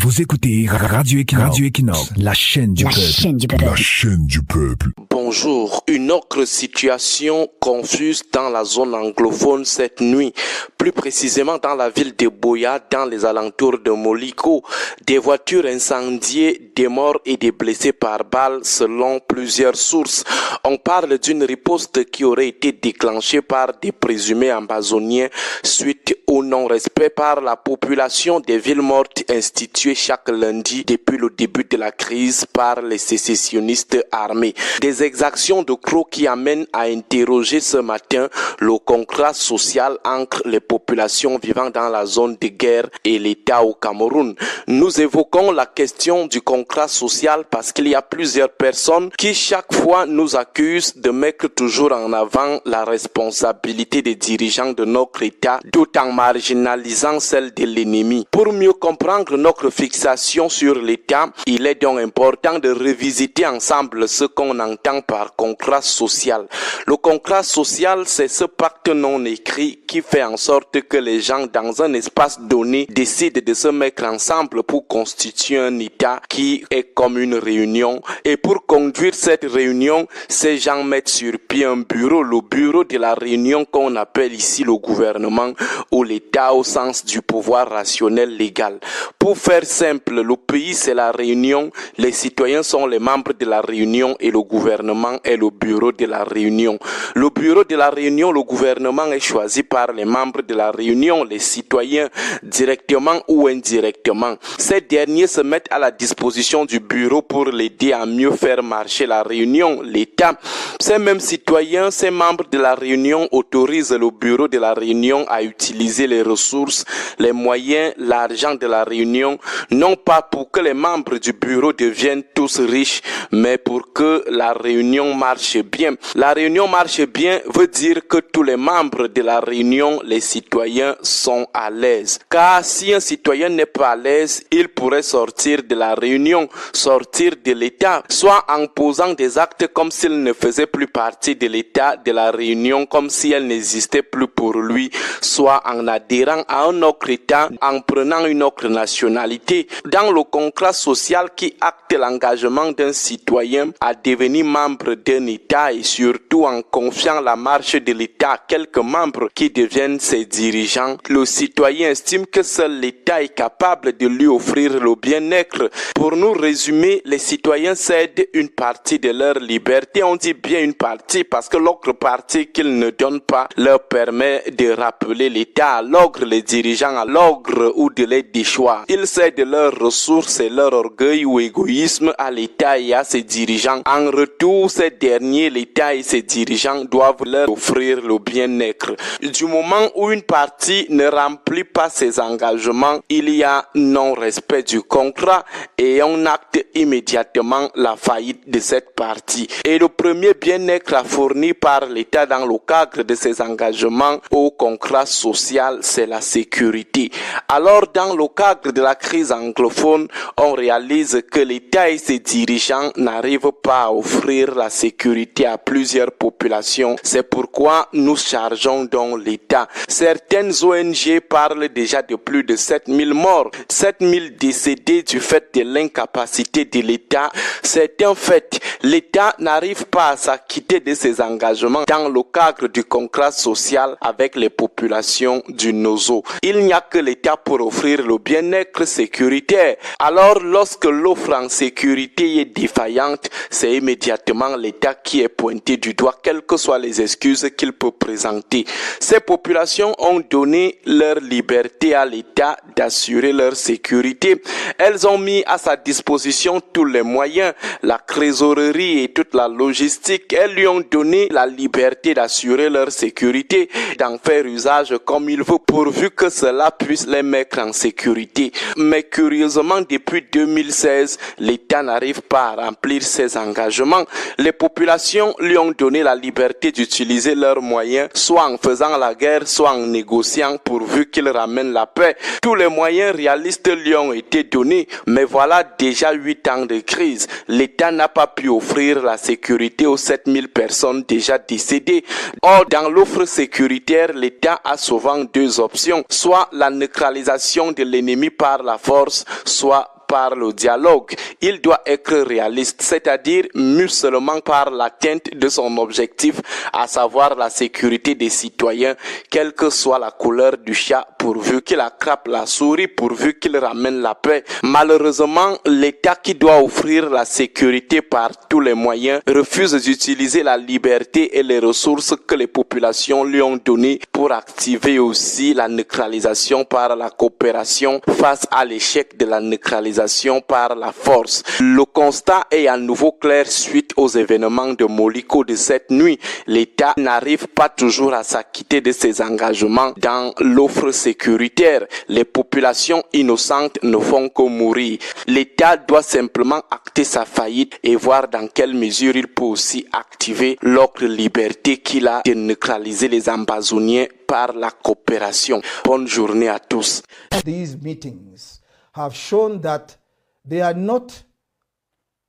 Vous écoutez Radio Equinox, la chaîne du peuple. La chaîne du peuple. Bonjour. Une autre situation confuse dans la zone anglophone cette nuit. Plus précisément dans la ville de Boya, dans les alentours de Moliko. Des voitures incendiées, des morts et des blessés par balles selon plusieurs sources. On parle d'une riposte qui aurait été déclenchée par des présumés ambazoniens suite au non-respect par la population des villes mortes instituées chaque lundi depuis le début de la crise par les sécessionnistes armés. Des exactions de crocs qui amènent à interroger ce matin le contrat social entre les populations vivant dans la zone de guerre et l'État au Cameroun. Nous évoquons la question du contrat social parce qu'il y a plusieurs personnes qui chaque fois nous accusent de mettre toujours en avant la responsabilité des dirigeants de notre État tout en marginalisant celle de l'ennemi. Pour mieux comprendre notre fixation sur l'État, il est donc important de revisiter ensemble ce qu'on entend par contrat social. Le contrat social, c'est ce pacte non écrit qui fait en sorte que les gens dans un espace donné décident de se mettre ensemble pour constituer un État qui est comme une réunion. Et pour conduire cette réunion, ces gens mettent sur pied un bureau, le bureau de la réunion qu'on appelle ici le gouvernement ou l'État au sens du pouvoir rationnel légal. Pour faire simple, le pays c'est la réunion, les citoyens sont les membres de la réunion et le gouvernement est le bureau de la réunion. Le bureau de la réunion, le gouvernement est choisi par les membres de la réunion, les citoyens, directement ou indirectement. Ces derniers se mettent à la disposition du bureau pour l'aider à mieux faire marcher la réunion, l'État. Ces mêmes citoyens, ces membres de la réunion autorisent le bureau de la réunion à utiliser les ressources, les moyens, l'argent de la réunion, non pas pour que les membres du bureau deviennent tous riches, mais pour que la réunion marche bien. La réunion marche bien veut dire que tous les membres de la réunion, les citoyens, sont à l'aise. Car si un citoyen n'est pas à l'aise, il pourrait sortir de la réunion, sortir de l'État, soit en posant des actes comme s'il ne faisait plus partie de l'État, de la réunion, comme si elle n'existait plus pour lui, soit en adhérant à un autre État, en prenant une autre nationalité. Dans le contrat social qui acte l'engagement d'un citoyen à devenir membre d'un État et surtout en confiant la marche de l'État à quelques membres qui deviennent ses dirigeants, le citoyen estime que seul l'État est capable de lui offrir le bien-être. Pour nous résumer, les citoyens cèdent une partie de leur liberté. On dit bien une partie parce que l'autre partie qu'ils ne donnent pas leur permet de rappeler l'État à l'ogre, les dirigeants à l'ogre ou de les déchoir. Ils cèdent leurs ressources et leur orgueil ou égoïsme à l'État et à ses dirigeants. En retour, ces derniers, l'État et ses dirigeants doivent leur offrir le bien-être. Du moment où une partie ne remplit pas ses engagements, il y a non-respect du contrat et on acte immédiatement la faillite de cette partie. Et le premier bien-être fourni par l'État dans le cadre de ses engagements au contrat social, c'est la sécurité. Alors, dans le cadre de la crise anglophone, on réalise que l'État et ses dirigeants n'arrivent pas à offrir la sécurité à plusieurs populations. C'est pourquoi nous chargeons donc l'État. Certaines ONG parlent déjà de plus de 7000 morts, 7000 décédés du fait de l'incapacité de l'État. C'est un fait. L'État n'arrive pas à s'acquitter de ses engagements dans le cadre du contrat social avec les populations du Nozo. Il n'y a que l'État pour offrir le bien-être sécuritaire. Alors, lorsque l'offre en sécurité est défaillante, c'est immédiatement l'État qui est pointé du doigt, quelles que soient les excuses qu'il peut présenter. Ces populations ont donné leur liberté à l'État d'assurer leur sécurité. Elles ont mis à sa disposition tous les moyens, la trésorerie et toute la logistique. Elles lui ont donné la liberté d'assurer leur sécurité, d'en faire usage comme il veut, pourvu que cela puisse les mettre en sécurité. Mais curieusement, depuis 2016, l'État n'arrive pas à remplir ses engagements. Les populations lui ont donné la liberté d'utiliser leurs moyens, soit en faisant la guerre, soit en négociant pourvu qu'il ramène la paix. Tous les moyens réalistes lui ont été donnés, mais voilà déjà 8 ans de crise. L'État n'a pas pu offrir la sécurité aux 7000 personnes déjà décédées. Or, dans l'offre sécuritaire, l'État a souvent deux options, soit la neutralisation de l'ennemi par la force, soit par le dialogue. Il doit être réaliste, c'est-à-dire mû seulement par l'atteinte de son objectif, à savoir la sécurité des citoyens, quelle que soit la couleur du chat, pourvu qu'il attrape la souris, pourvu qu'il ramène la paix. Malheureusement, l'État qui doit offrir la sécurité par tous les moyens refuse d'utiliser la liberté et les ressources que les populations lui ont données pour activer aussi la neutralisation par la coopération face à l'échec de la neutralisation par la force. Le constat est à nouveau clair suite aux événements de Moliko de cette nuit. L'État n'arrive pas toujours à s'acquitter de ses engagements dans l'offre sécuritaire. Les populations innocentes ne font que mourir. L'État doit simplement acter sa faillite et voir dans quelle mesure il peut aussi activer l'autre liberté qu'il a de neutraliser les ambazoniens par la coopération. Bonne journée à tous. These meetings have shown that they are not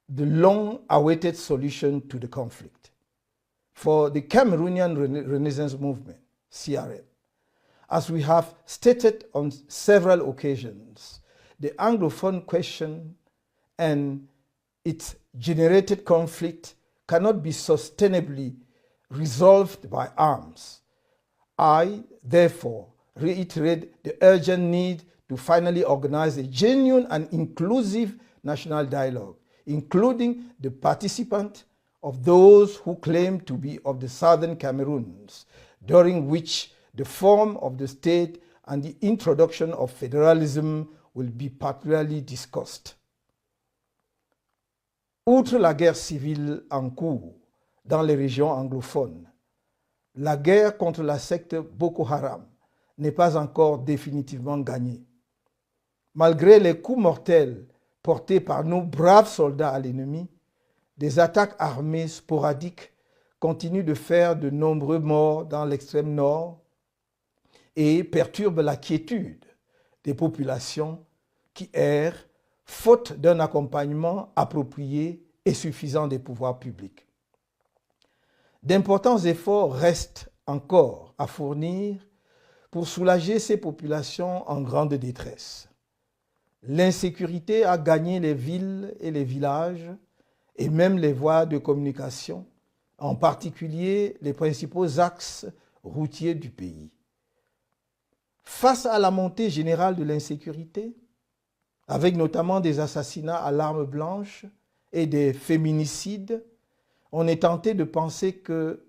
the long-awaited solution to the conflict. For the Cameroonian Renaissance Movement, CRM, as we have stated on several occasions, the Anglophone question and its generated conflict cannot be sustainably resolved by arms. I, therefore, reiterate the urgent need to finally organize a genuine and inclusive national dialogue, including the participant of those who claim to be of the southern Cameroons, during which the form of the state and the introduction of federalism will be particularly discussed. Outre la guerre civile en cours dans les régions anglophones, la guerre contre la secte Boko Haram n'est pas encore définitivement gagnée. Malgré les coups mortels portés par nos braves soldats à l'ennemi, des attaques armées sporadiques continuent de faire de nombreux morts dans l'extrême nord et perturbent la quiétude des populations qui errent faute d'un accompagnement approprié et suffisant des pouvoirs publics. D'importants efforts restent encore à fournir pour soulager ces populations en grande détresse. L'insécurité a gagné les villes et les villages et même les voies de communication, en particulier les principaux axes routiers du pays. Face à la montée générale de l'insécurité, avec notamment des assassinats à l'arme blanche et des féminicides, on est tenté de penser que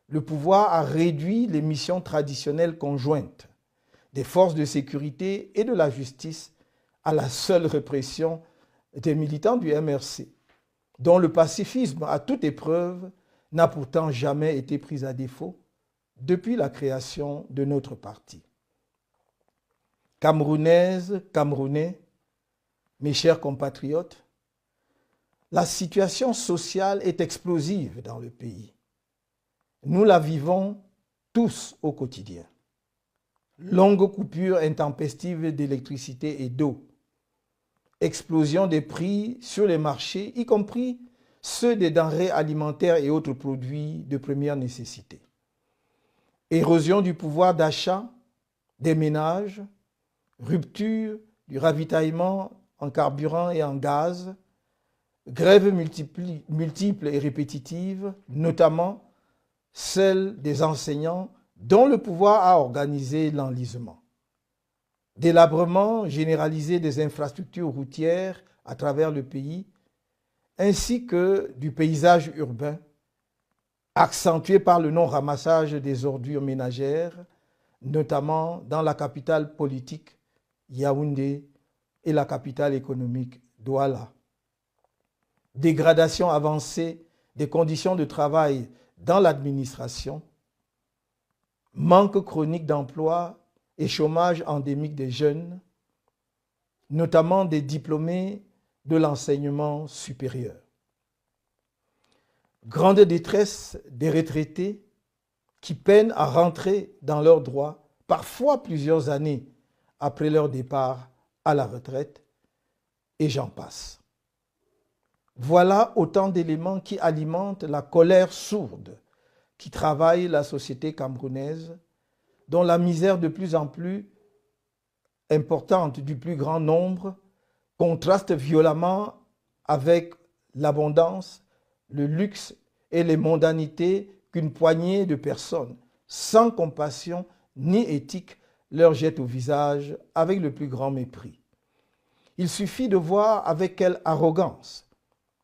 le pouvoir a réduit les missions traditionnelles conjointes des forces de sécurité et de la justice à la seule répression des militants du MRC, dont le pacifisme à toute épreuve n'a pourtant jamais été pris à défaut depuis la création de notre parti. Camerounaises, Camerounais, mes chers compatriotes, la situation sociale est explosive dans le pays. Nous la vivons tous au quotidien. Longues coupures intempestives d'électricité et d'eau, explosion des prix sur les marchés, y compris ceux des denrées alimentaires et autres produits de première nécessité. Érosion du pouvoir d'achat des ménages, rupture du ravitaillement en carburant et en gaz, grèves multiples et répétitives, notamment celle des enseignants dont le pouvoir a organisé l'enlisement. Délabrement généralisé des infrastructures routières à travers le pays, ainsi que du paysage urbain, accentué par le non-ramassage des ordures ménagères, notamment dans la capitale politique, Yaoundé, et la capitale économique, Douala. Dégradation avancée des conditions de travail dans l'administration, manque chronique d'emploi et chômage endémique des jeunes, notamment des diplômés de l'enseignement supérieur. Grande détresse des retraités qui peinent à rentrer dans leurs droits, parfois plusieurs années après leur départ à la retraite, et j'en passe. Voilà autant d'éléments qui alimentent la colère sourde qui travaille la société camerounaise, dont la misère de plus en plus importante du plus grand nombre contraste violemment avec l'abondance, le luxe et les mondanités qu'une poignée de personnes, sans compassion ni éthique, leur jettent au visage avec le plus grand mépris. Il suffit de voir avec quelle arrogance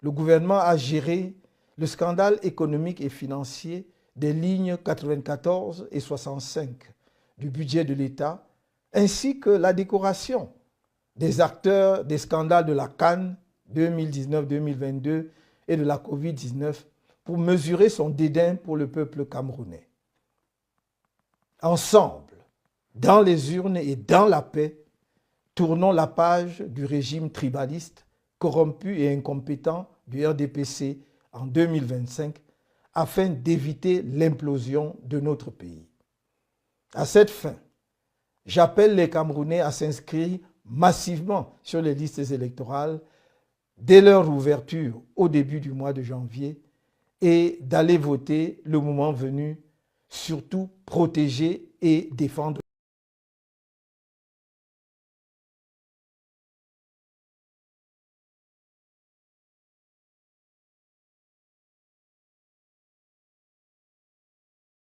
le gouvernement a géré le scandale économique et financier des lignes 94 et 65 du budget de l'État, ainsi que la décoration des acteurs des scandales de la CAN 2019-2022 et de la COVID-19 pour mesurer son dédain pour le peuple camerounais. Ensemble, dans les urnes et dans la paix, tournons la page du régime tribaliste, corrompu et incompétent du RDPC en 2025 afin d'éviter l'implosion de notre pays. À cette fin, j'appelle les Camerounais à s'inscrire massivement sur les listes électorales dès leur ouverture au début du mois de janvier et d'aller voter le moment venu, surtout protéger et défendre